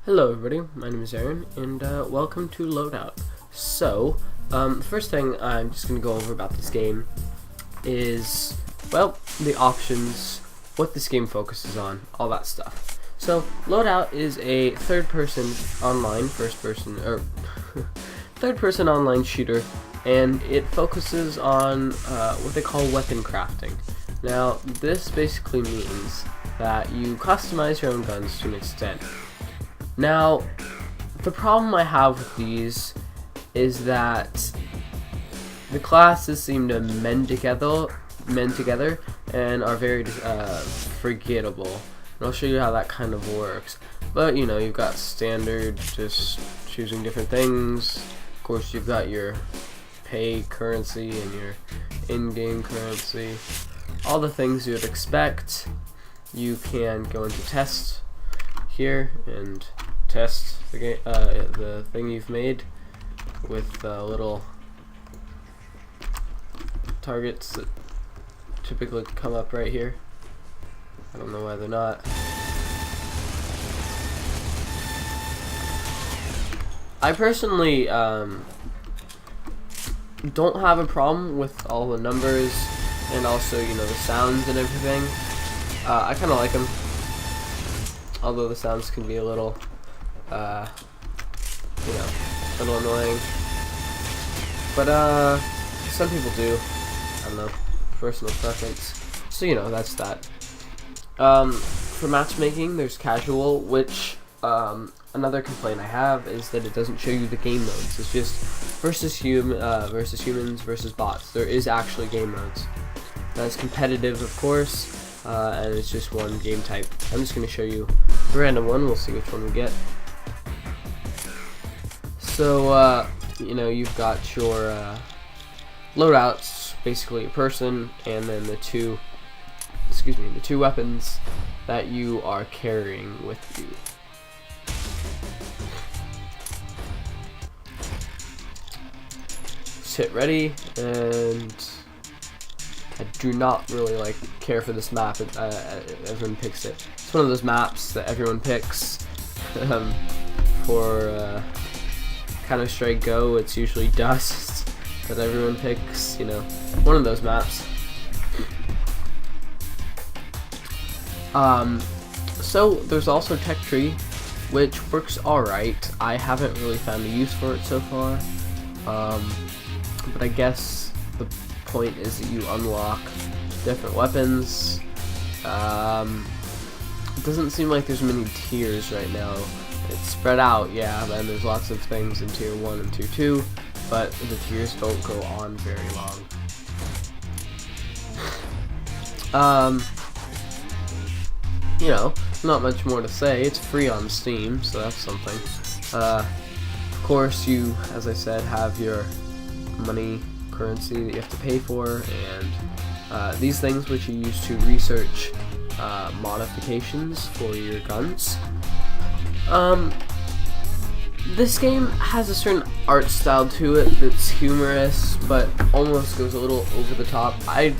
Hello everybody, my name is Aaron, and welcome to Loadout. So, the first thing I'm just going to go over about this game is, well, the options, what this game focuses on, all that stuff. So, Loadout is a third-person online, third-person online shooter, and it focuses on what they call weapon crafting. Now, this basically means that you customize your own guns to an extent. Now, the problem I have with these is that the classes seem to mend together and are very forgettable. And I'll show you how that kind of works. But, you know, you've got standard, just choosing different things. Of course, you've got your pay currency and your in-game currency. All the things you would expect. You can go into test here and test the game, the thing you've made with little targets that typically come up right here. I don't know why they're not. I personally don't have a problem with all the numbers and also, you know, the sounds and everything. I kind of like them. Although the sounds can be a little, you know, a little annoying. But, some people do. I don't know, personal preference. So, you know, that's that. For matchmaking, there's casual, which, another complaint I have is that it doesn't show you the game modes. It's just versus humans versus bots. There is actually game modes. That's competitive, of course. And it's just one game type. I'm just going to show you a random one. We'll see which one we get. So, you know, you've got your loadouts, basically a person, and then the two weapons that you are carrying with you. Just hit ready, and I do not really care for this map. Everyone picks it. It's one of those maps that everyone picks. For Counter-Strike Go, it's usually Dust that everyone picks. You know, one of those maps. So there's also Tech Tree, which works alright. I haven't really found a use for it so far. But I guess the point is that you unlock different weapons. It doesn't seem like there's many tiers right now. It's spread out, yeah, and there's lots of things in tier 1 and tier 2, but the tiers don't go on very long. You know, not much more to say. It's free on Steam, so that's something. Of course, you, as I said, have your money currency that you have to pay for, and these things which you use to research modifications for your guns. This game has a certain art style to it that's humorous, but almost goes a little over the top. I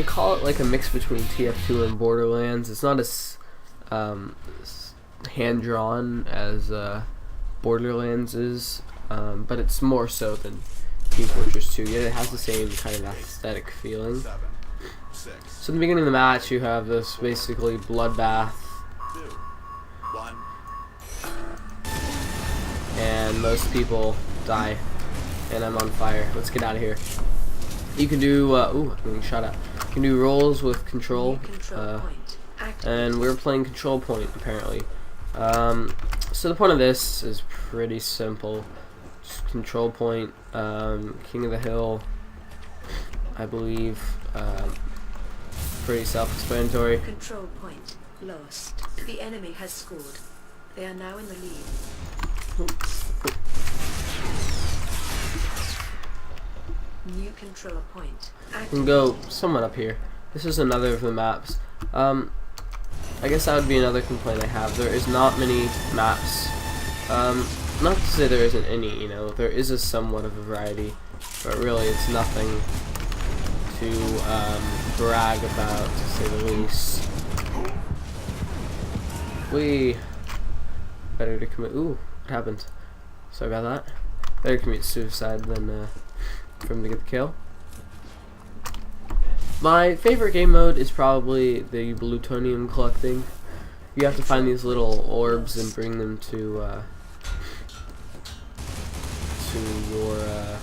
call it like a mix between TF2 and Borderlands. It's not as hand-drawn as Borderlands is, but it's more so than Team Fortress 2, yet it has the same kind of aesthetic feeling. So in the beginning of the match, you have this basically bloodbath, and most people die, and I'm on fire. Let's get out of here. You can do, ooh, I'm getting shot at. You can do rolls with control, and we're playing control point, apparently. So the point of this is pretty simple. Just control point, King of the Hill, I believe, pretty self-explanatory. Control point lost. The enemy has scored. They are now in the lead. New control point. We can go somewhat up here. This is another of the maps. I guess that would be another complaint I have. There is not many maps. Not to say there isn't any, you know, there is a somewhat of a variety, but really it's nothing to brag about, to say the least. better to commit. Ooh, what happened? Sorry about that. Better commit suicide than for him to get the kill. My favorite game mode is probably the plutonium collecting. You have to find these little orbs and bring them to your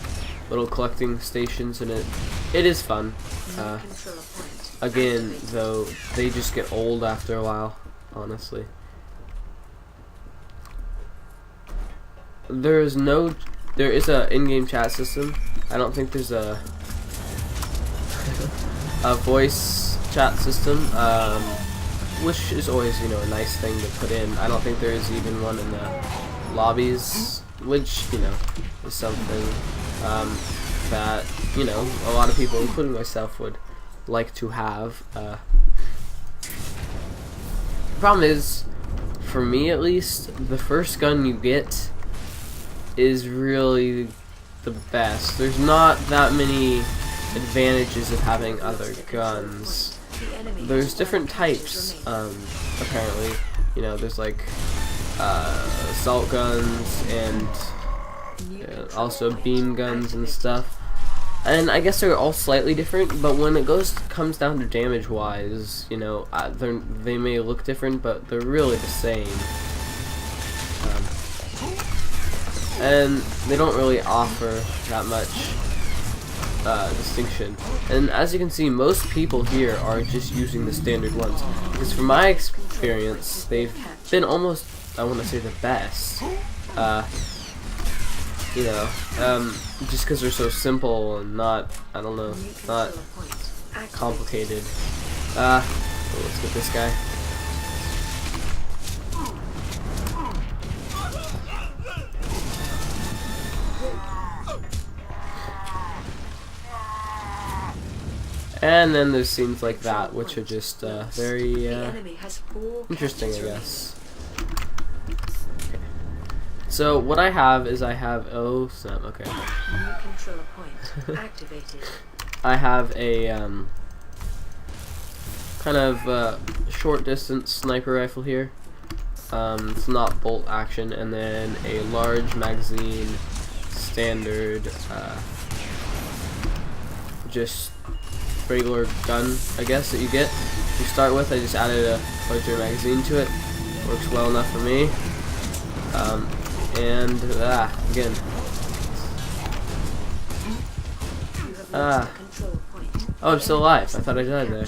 little collecting stations, and it is fun. Again, though, they just get old after a while, honestly. There is a in-game chat system. I don't think there's a a voice chat system, which is always, you know, a nice thing to put in. I don't think there is even one in the lobbies, which, you know, is something that, you know, a lot of people, including myself, would like to have. The problem is, for me at least, the first gun you get is really the best. There's not that many advantages of having other guns. There's different types, apparently. You know, there's like assault guns and also beam guns and stuff. And I guess they're all slightly different, but when it comes down to damage wise, you know, they may look different, but they're really the same. And they don't really offer that much distinction. And as you can see, most people here are just using the standard ones, because from my experience, they've been almost, I want to say, the best. You know, just because they're so simple and not, I don't know, not complicated. Let's get this guy. And then there's scenes like that, which are just very interesting, I guess. Okay. So what I have is oh snap, okay. I have a kind of short distance sniper rifle here. It's not bolt action, and then a large magazine standard just regular gun, I guess, that you get to start with. I just added a larger magazine to it. Works well enough for me. And again. Oh, I'm still alive. I thought I died there.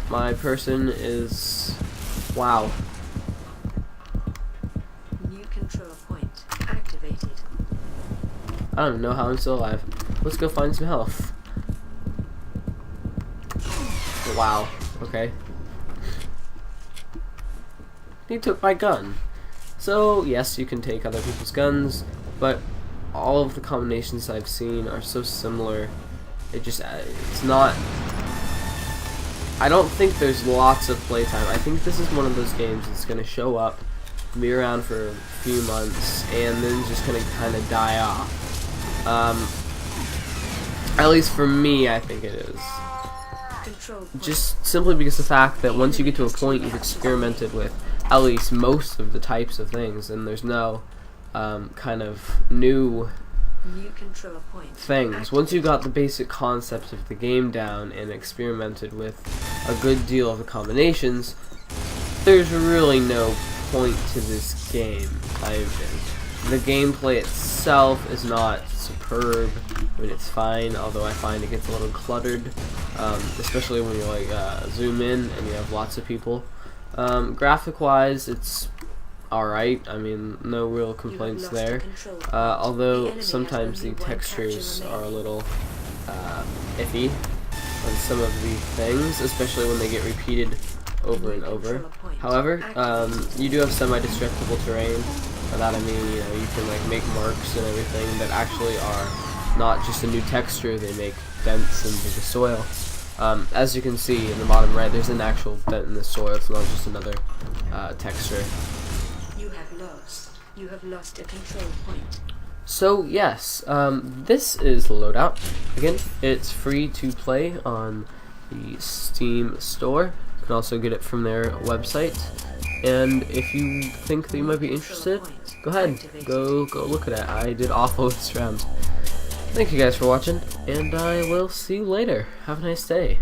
My person is, wow. New control point activated. I don't know how I'm still alive. Let's go find some health. Wow. Okay. He took my gun. So yes, you can take other people's guns, but all of the combinations I've seen are so similar. It's not. I don't think there's lots of playtime. I think this is one of those games that's gonna show up, be around for a few months, and then just gonna kind of die off. At least for me, I think it is. Just simply because the fact that once you get to a point, you've experimented with at least most of the types of things, and there's no kind of new things. Once you got the basic concept of the game down and experimented with a good deal of the combinations, there's really no point to this game. The gameplay itself is not superb. I mean, it's fine, although I find it gets a little cluttered, especially when you like zoom in and you have lots of people. Graphic-wise, it's alright. I mean, no real complaints there. Although sometimes the textures are a little iffy on some of the things, especially when they get repeated over and over. However, you do have semi-destructible terrain. By that I mean, you know, you can like make marks and everything that actually are not just a new texture. They make dents into the soil. As you can see in the bottom right, there's an actual dent in the soil. It's not just another texture. You have lost a control point. So yes, this is Loadout. Again, it's free to play on the Steam store. You can also get it from their website. And if you think that you might be interested, go ahead, go look at it. I did awful this round. Thank you guys for watching, and I will see you later. Have a nice day.